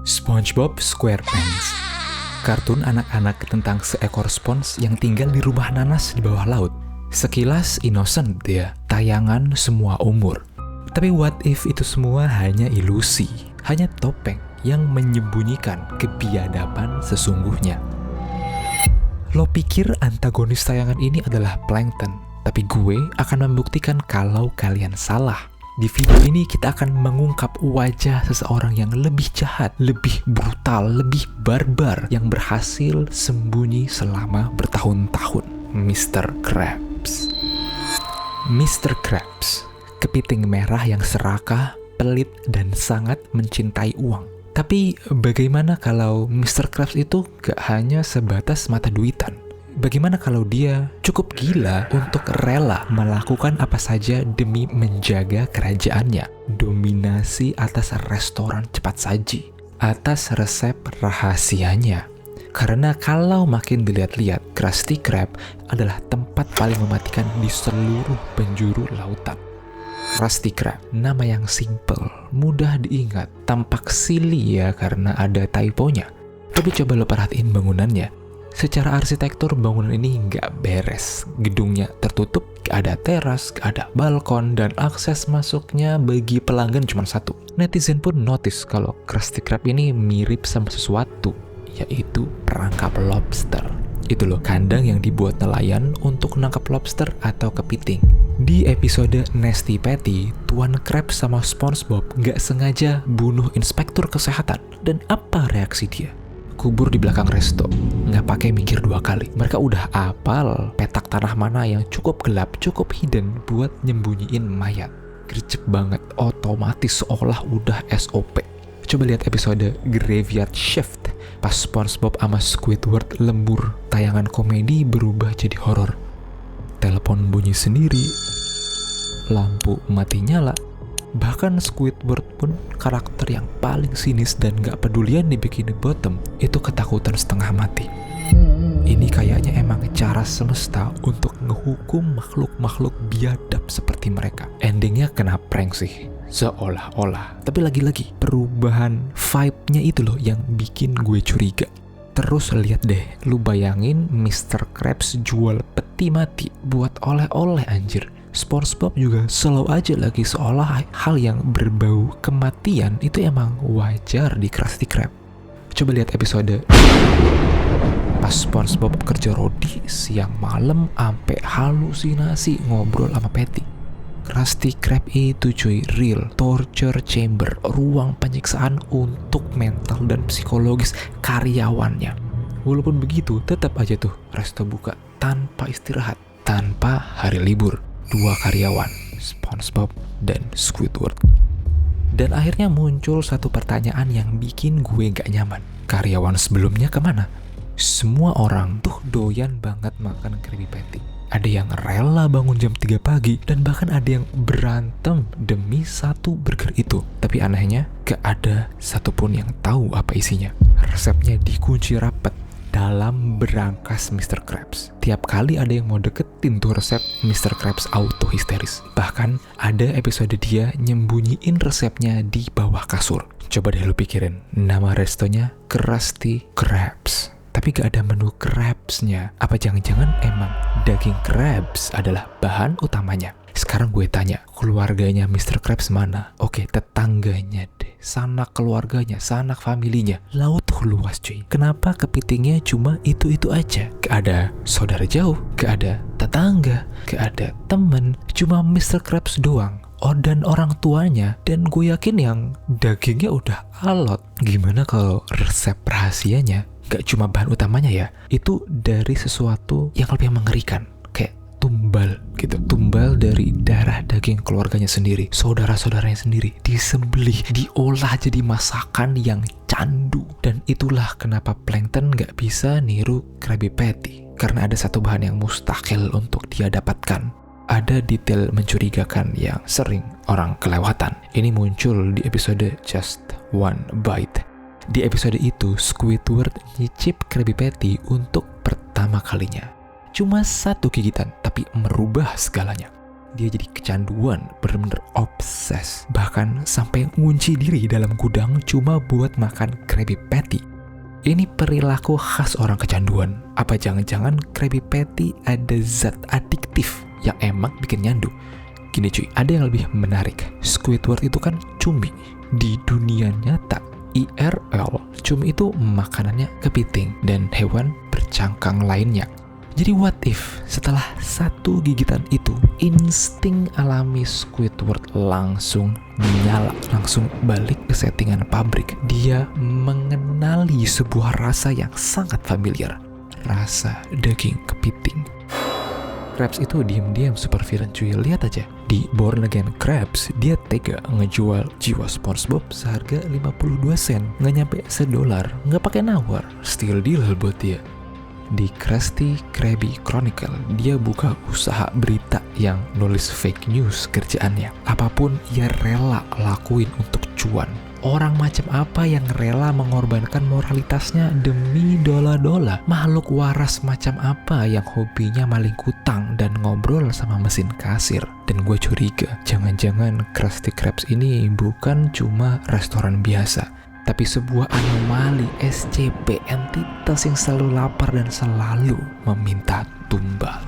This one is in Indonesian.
SpongeBob SquarePants, kartun anak-anak tentang seekor spons yang tinggal di rumah nanas di bawah laut. Sekilas innocent ya, tayangan semua umur. Tapi what if itu semua hanya ilusi, hanya topeng yang menyembunyikan kebiadaban sesungguhnya. Lo pikir antagonis tayangan ini adalah Plankton, tapi gue akan membuktikan kalau kalian salah. Di video ini kita akan mengungkap wajah seseorang yang lebih jahat, lebih brutal, lebih barbar, yang berhasil sembunyi selama bertahun-tahun. Mr. Krabs. Mr. Krabs, kepiting merah yang serakah, pelit, dan sangat mencintai uang. Tapi bagaimana kalau Mr. Krabs itu gak hanya sebatas mata duitan? Bagaimana kalau dia cukup gila untuk rela melakukan apa saja demi menjaga kerajaannya? Dominasi atas restoran cepat saji, atas resep rahasianya. Karena kalau makin dilihat-lihat, Krusty Krab adalah tempat paling mematikan di seluruh penjuru lautan. Krusty Krab, nama yang simple, mudah diingat, tampak silly ya karena ada typonya. Tapi coba lo perhatiin bangunannya. Secara arsitektur bangunan ini nggak beres. Gedungnya tertutup, gak ada teras, gak ada balkon, dan akses masuknya bagi pelanggan cuma satu. Netizen pun notice kalau Krusty Krab ini mirip sama sesuatu, yaitu perangkap lobster. Itu loh, kandang yang dibuat nelayan untuk nangkap lobster atau kepiting. Di episode Nasty Patty, Tuan Krabs sama SpongeBob nggak sengaja bunuh inspektur kesehatan. Dan apa reaksi dia? Kubur di belakang resto, nggak pakai mikir dua kali. Mereka udah apal petak tanah mana yang cukup gelap, cukup hidden buat nyembunyiin mayat. Gercep banget, otomatis seolah udah SOP. Coba lihat episode Graveyard Shift, pas SpongeBob sama Squidward lembur, tayangan komedi berubah jadi horor. Telepon bunyi sendiri, lampu mati nyala. Bahkan Squidward pun karakter yang paling sinis dan gak pedulian di Bikini Bottom itu ketakutan setengah mati. Ini kayaknya emang cara semesta untuk ngehukum makhluk-makhluk biadab seperti mereka. Endingnya kena prank sih, seolah-olah. Tapi lagi-lagi, perubahan vibe-nya itu loh yang bikin gue curiga. Terus lihat deh, lu bayangin Mr. Krabs jual peti mati buat oleh-oleh anjir. SpongeBob juga slow aja lagi, seolah hal yang berbau kematian itu emang wajar di Krusty Krab. Coba lihat episode pas SpongeBob kerja rodi siang malam ampe halusinasi ngobrol sama Patty. Krusty Krab itu cuy, real torture chamber, ruang penyiksaan untuk mental dan psikologis karyawannya. Walaupun begitu, tetap aja tuh resto buka tanpa istirahat, tanpa hari libur. 2 karyawan, SpongeBob dan Squidward. Dan akhirnya muncul satu pertanyaan yang bikin gue gak nyaman. Karyawan sebelumnya kemana? Semua orang tuh doyan banget makan Krabby Patty. Ada yang rela bangun jam 3 pagi, dan bahkan ada yang berantem demi satu burger itu. Tapi anehnya, gak ada satupun yang tahu apa isinya. Resepnya dikunci rapet dalam berangkas Mr. Krabs. Tiap kali ada yang mau deketin tuh resep, Mr. Krabs auto histeris. Bahkan ada episode dia nyembunyiin resepnya di bawah kasur. Coba deh lu pikirin, nama restonya Krusty Krabs, tapi gak ada menu crabsnya. Apa jangan-jangan emang daging crabs adalah bahan utamanya? Sekarang gue tanya, keluarganya Mr. Krabs mana? Oke, tetangganya deh, sanak keluarganya, sanak familinya. Laut tuh luas cuy. Kenapa kepitingnya cuma itu-itu aja? Gak ada saudara jauh, gak ada tetangga, gak ada temen, cuma Mr. Krabs doang. Oh, dan orang tuanya, dan gue yakin yang dagingnya udah alot. Gimana kalau resep rahasianya gak cuma bahan utamanya ya? Itu dari sesuatu yang lebih mengerikan, kayak tumbal gitu. Tumbal dari darah daging keluarganya sendiri, saudara-saudaranya sendiri, disembelih, diolah jadi masakan yang candu. Dan itulah kenapa Plankton gak bisa niru Krabby Patty, karena ada satu bahan yang mustahil untuk dia dapatkan. Ada detail mencurigakan yang sering orang kelewatan. Ini muncul di episode Just One Bite. Di episode itu, Squidward nyicip Krabby Patty untuk pertama kalinya. Cuma 1 gigitan, tapi merubah segalanya. dia jadi kecanduan, bener-bener obses. Bahkan sampai ngunci diri dalam gudang cuma buat makan Krabby Patty. Ini perilaku khas orang kecanduan. Apa jangan-jangan Krabby Patty ada zat adiktif yang emang bikin nyandu? Gini cuy, ada yang lebih menarik. Squidward itu kan cumi. Di dunia nyata, IRL, cumi itu makanannya kepiting dan hewan bercangkang lainnya. Jadi what if setelah satu gigitan itu, insting alami Squidward langsung nyala, langsung balik ke settingan pabrik. Dia mengenali sebuah rasa yang sangat familiar, rasa daging kepiting. Krabs itu diam-diam super villain cuy, lihat aja. Di Born Again Krabs, dia tega ngejual jiwa SpongeBob seharga 52 sen, nggak nyampe $1, nggak pakai nawar, still deal buat dia. Di Krusty Krabby Chronicle, dia buka usaha berita yang nulis fake news kerjaannya. Apapun ia rela lakuin untuk cuan. Orang macam apa yang rela mengorbankan moralitasnya demi dola-dola? Makhluk waras macam apa yang hobinya maling kutang dan ngobrol sama mesin kasir? Dan gue curiga, jangan-jangan Krusty Krabs ini bukan cuma restoran biasa, tapi sebuah anomali SCP, entitas yang selalu lapar dan selalu meminta tumbal.